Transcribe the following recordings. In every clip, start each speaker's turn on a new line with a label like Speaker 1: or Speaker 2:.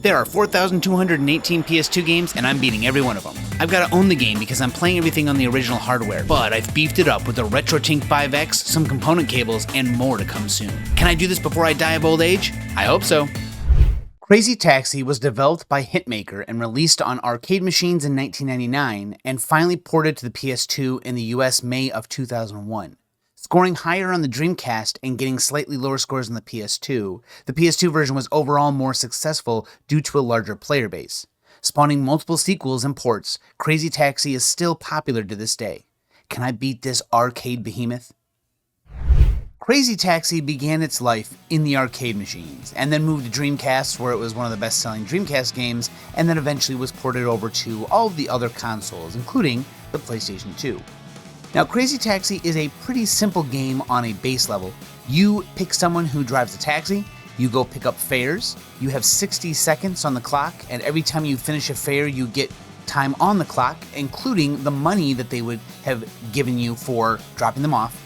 Speaker 1: There are 4,218 PS2 games, and I'm beating every one of them. I've got to own the game because I'm playing everything on the original hardware, but I've beefed it up with a RetroTink 5X, some component cables, and more to come soon. Can I do this before I die of old age? I hope so. Crazy Taxi was developed by Hitmaker and released on arcade machines in 1999, and finally ported to the PS2 in the US May of 2001. Scoring higher on the Dreamcast and getting slightly lower scores on the PS2 version was overall more successful due to a larger player base. Spawning multiple sequels and ports, Crazy Taxi is still popular to this day. Can I beat this arcade behemoth? Crazy Taxi began its life in the arcade machines, and then moved to Dreamcast, where it was one of the best-selling Dreamcast games, and then eventually was ported over to all of the other consoles, including the PlayStation 2. Now, Crazy Taxi is a pretty simple game on a base level. You pick someone who drives a taxi, you go pick up fares, you have 60 seconds on the clock, and every time you finish a fare, you get time on the clock, including the money that they would have given you for dropping them off.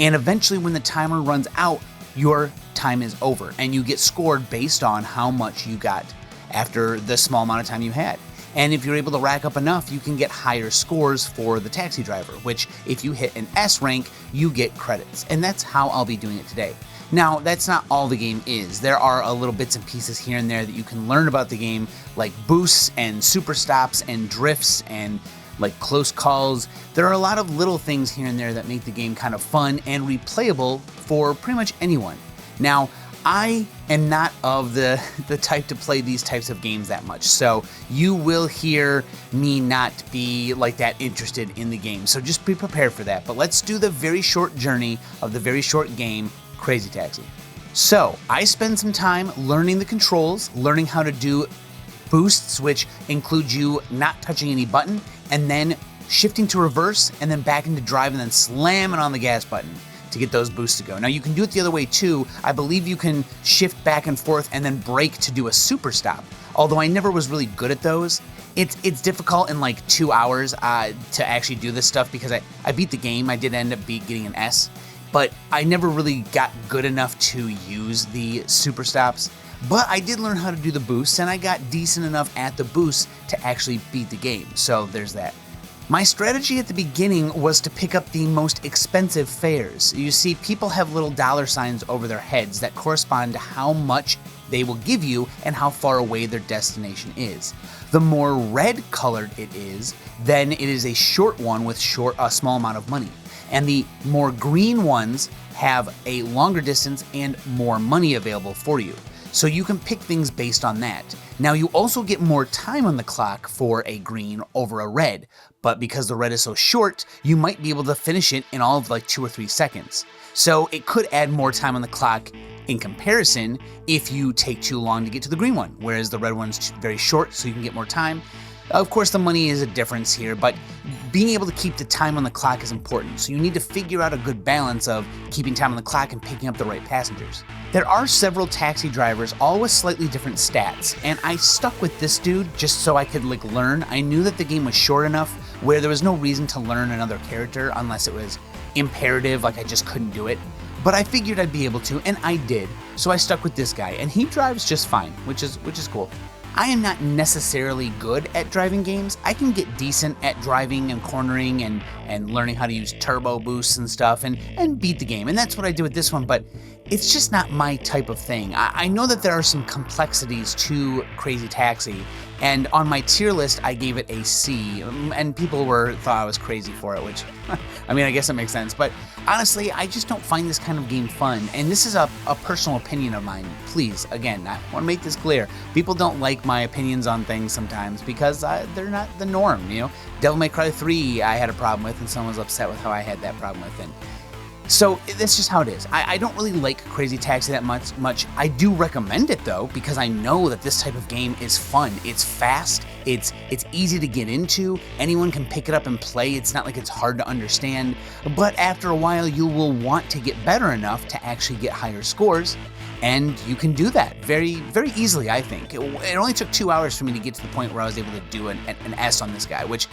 Speaker 1: And eventually, when the timer runs out, your time is over, and you get scored based on how much you got after the small amount of time you had. And if you're able to rack up enough, you can get higher scores for the taxi driver, which if you hit an S rank, you get credits. And that's how I'll be doing it today. Now, that's not all the game is. There are a little bits and pieces here and there that you can learn about the game, like boosts and super stops and drifts and like close calls. There are a lot of little things here and there that make the game kind of fun and replayable for pretty much anyone. Now, I am not of the type to play these types of games that much, so you will hear me not be like that interested in the game, so just be prepared for that. But let's do the very short journey of the very short game, Crazy Taxi. So, I spend some time learning the controls, learning how to do boosts, which include you not touching any button, and then shifting to reverse, and then back into drive, and then slamming on the gas button to get those boosts to go. Now, you can do it the other way too. I believe you can shift back and forth and then brake to do a super stop. Although I never was really good at those. It's difficult in like 2 hours to actually do this stuff because I beat the game. I did end up getting an S, but I never really got good enough to use the super stops. But I did learn how to do the boosts, and I got decent enough at the boosts to actually beat the game. So there's that. My strategy at the beginning was to pick up the most expensive fares. You see, people have little dollar signs over their heads that correspond to how much they will give you and how far away their destination is. The more red colored it is, then it is a short one with a small amount of money. And the more green ones have a longer distance and more money available for you. So you can pick things based on that. Now, you also get more time on the clock for a green over a red, but because the red is so short, you might be able to finish it in all of like 2 or 3 seconds. So it could add more time on the clock in comparison if you take too long to get to the green one, whereas the red one's very short, so you can get more time. Of course, the money is a difference here, but being able to keep the time on the clock is important, so you need to figure out a good balance of keeping time on the clock and picking up the right passengers. There are several taxi drivers, all with slightly different stats, and I stuck with this dude just so I could learn. I knew that the game was short enough where there was no reason to learn another character unless it was imperative, like I just couldn't do it. But I figured I'd be able to, and I did, so I stuck with this guy, and he drives just fine, which is cool. I am not necessarily good at driving games. I can get decent at driving and cornering and learning how to use turbo boosts and stuff and beat the game. And that's what I did with this one, but it's just not my type of thing. I know that there are some complexities to Crazy Taxi, and on my tier list, I gave it a C, and people thought I was crazy for it, which, I mean, I guess it makes sense. But honestly, I just don't find this kind of game fun, and this is a personal opinion of mine. Please, again, I want to make this clear. People don't like my opinions on things sometimes because they're not the norm, you know? Devil May Cry 3 I had a problem with, and someone was upset with how I had that problem with it. So that's just how it is. I don't really like Crazy Taxi that much. I do recommend it though, because I know that this type of game is fun. It's fast, it's easy to get into, anyone can pick it up and play. It's not like it's hard to understand, but after a while you will want to get better enough to actually get higher scores, and you can do that very, very easily, I think. It only took 2 hours for me to get to the point where I was able to do an S on this guy, which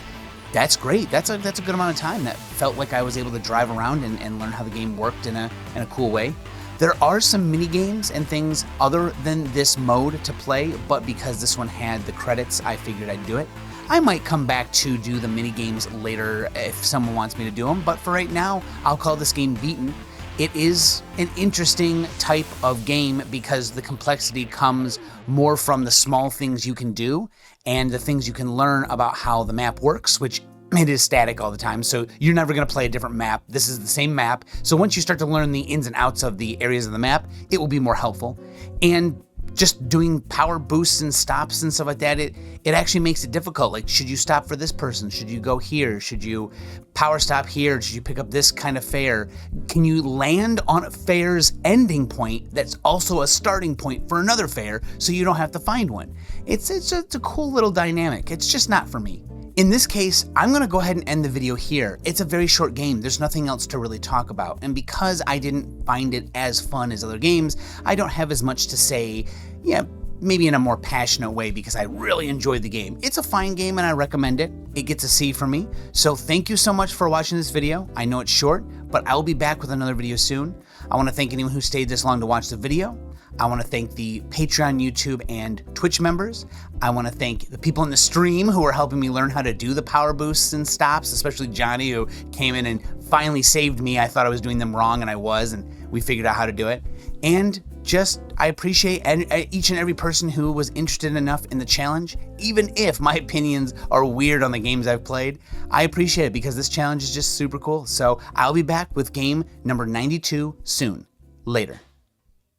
Speaker 1: that's great. That's a good amount of time. That felt like I was able to drive around and learn how the game worked in a cool way. There are some mini games and things other than this mode to play, but because this one had the credits, I figured I'd do it. I might come back to do the mini games later if someone wants me to do them, but for right now, I'll call this game Beaten. It is an interesting type of game because the complexity comes more from the small things you can do and the things you can learn about how the map works, which it is static all the time, so you're never going to play a different map. This is the same map, so once you start to learn the ins and outs of the areas of the map, it will be more helpful. And just doing power boosts and stops and stuff like that, it actually makes it difficult. Like, should you stop for this person? Should you go here? Should you power stop here? Should you pick up this kind of fare? Can you land on a fare's ending point that's also a starting point for another fare so you don't have to find one? It's just a cool little dynamic. It's just not for me. In this case, I'm gonna go ahead and end the video here. It's a very short game, there's nothing else to really talk about, and because I didn't find it as fun as other games, I don't have as much to say, maybe in a more passionate way because I really enjoyed the game. It's a fine game and I recommend it. It gets a C for me. So thank you so much for watching this video. I know it's short, but I will be back with another video soon. I wanna thank anyone who stayed this long to watch the video. I want to thank the Patreon, YouTube, and Twitch members. I want to thank the people in the stream who are helping me learn how to do the power boosts and stops, especially Johnny, who came in and finally saved me. I thought I was doing them wrong, and I was, and we figured out how to do it. And just, I appreciate each and every person who was interested enough in the challenge, even if my opinions are weird on the games I've played. I appreciate it because this challenge is just super cool. So I'll be back with game number 92 soon. Later.